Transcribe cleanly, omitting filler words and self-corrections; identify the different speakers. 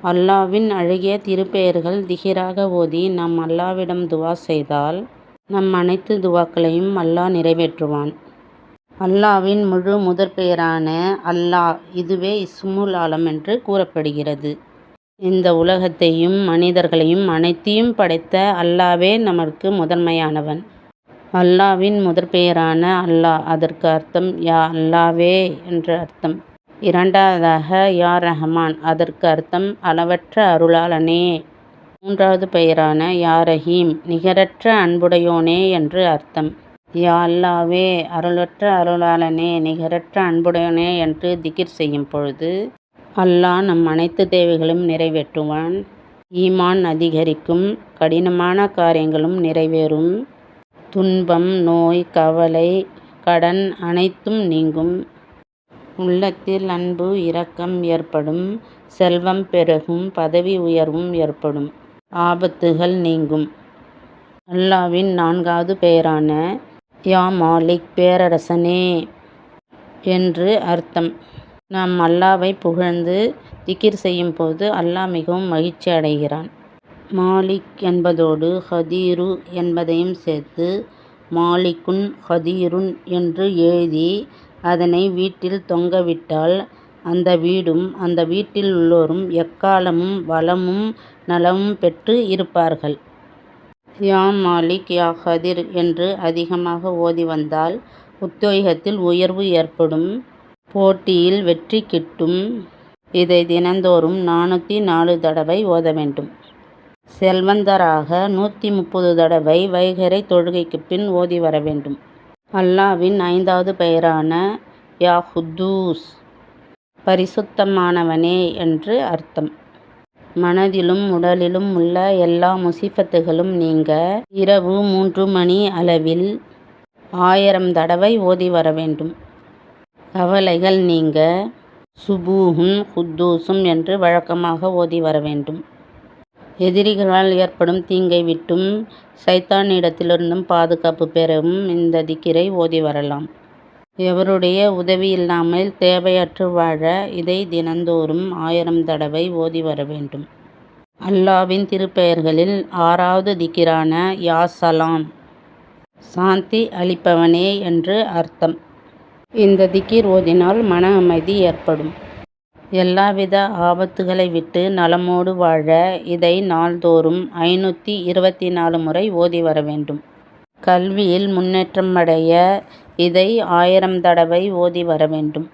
Speaker 1: அல்லாவின் அழகிய திருப்பெயர்கள் திக்ராக ஓதி நாம் அல்லாவிடம் துவா செய்தால் நம் அனைத்து துவாக்களையும் அல்லாஹ் நிறைவேற்றுவான். அல்லாவின் முழு முதற்பெயரான அல்லாஹ், இதுவே இஸ்முல் ஆலம் என்று கூறப்படுகிறது. இந்த உலகத்தையும் மனிதர்களையும் அனைத்தையும் படைத்த அல்லாவே நமக்கு முதன்மையானவன். அல்லாவின் முதற்பெயரான அல்லாஹ், அதற்கு அர்த்தம் யா அல்லாவே என்று அர்த்தம். இரண்டாவதாக யா ரஹ்மான், அதற்கு அர்த்தம் அளவற்ற அருளாளனே. மூன்றாவது பெயரான யா ரஹீம், நிகரற்ற அன்புடையோனே என்று அர்த்தம். யா அல்லாவே, அருளற்ற அருளாளனே, நிகரற்ற அன்புடையோனே என்று திக்ர் செய்யும் பொழுது அல்லாஹ் நம் அனைத்து தேவைகளும் நிறைவேற்றுவான். ஈமான் அதிகரிக்கும், கடினமான காரியங்களும் நிறைவேறும், துன்பம், நோய், கவலை, கடன் அனைத்தும் நீங்கும், உள்ளத்தில் அன்பு இரக்கம் ஏற்படும், செல்வம் பெருகும், பதவி உயர்வும் ஏற்படும், ஆபத்துகள் நீங்கும். அல்லாவின் நான்காவது பெயரான யா மாலிக், பேரரசனே என்று அர்த்தம். நாம் அல்லாவை புகழ்ந்து திக்ர் செய்யும் போது அல்லாஹ் மிகவும் மகிழ்ச்சி அடைகிறான். மாலிக் என்பதோடு கதீரு என்பதையும் சேர்த்து மாலிகுன் கதீருன் என்று எழுதி அதனை வீட்டில் தொங்கவிட்டால் அந்த வீடும் அந்த வீட்டில் உள்ளோரும் எக்காலமும் வளமும் நலமும் பெற்று இருப்பார்கள். யா மாலிக் யா கதீர் என்று அதிகமாக ஓதி வந்தால் உத்தியோகத்தில் உயர்வு ஏற்படும், போட்டியில் வெற்றி கிட்டும். இதை தினந்தோறும் 404 தடவை ஓத வேண்டும். செல்வந்தராக 130 தடவை வைகறை தொழுகைக்கு பின் ஓதி வர வேண்டும். அல்லாவின் ஐந்தாவது பெயரான யா குத்தூஸ், பரிசுத்தமானவனே என்று அர்த்தம். மனதிலும் உடலிலும் உள்ள எல்லா முசீபத்துகளும் நீங்க இரவு 3 மணி அளவில் 1000 தடவை ஓதி வர வேண்டும். கவலைகள் நீங்க சுபூஹுன் குத்தூசும் என்று வழக்கமாக ஓதி வர வேண்டும். எதிரிகளால் ஏற்படும் தீங்கை விட்டும் சைத்தானிடத்திலிருந்தும் பாதுகாப்பு பெறவும் இந்த திக்ரை ஓதி வரலாம். எவருடைய உதவி இல்லாமல் தேவையற்று வாழ இதை தினந்தோறும் 1000 தடவை ஓதி வர வேண்டும். அல்லாவின் திருப்பெயர்களில் 6வது திக்ரான யா சலாம், சாந்தி அளிப்பவனே என்று அர்த்தம். இந்த திக்ர் ஓதினால் மன அமைதி ஏற்படும். எல்லாவித ஆபத்துகளை விட்டு நலமோடு வாழ இதை நாள்தோறும் 524 முறை ஓதி வர வேண்டும். கல்வியில் முன்னேற்றம் அடைய இதை 1000 தடவை ஓதி வர வேண்டும்.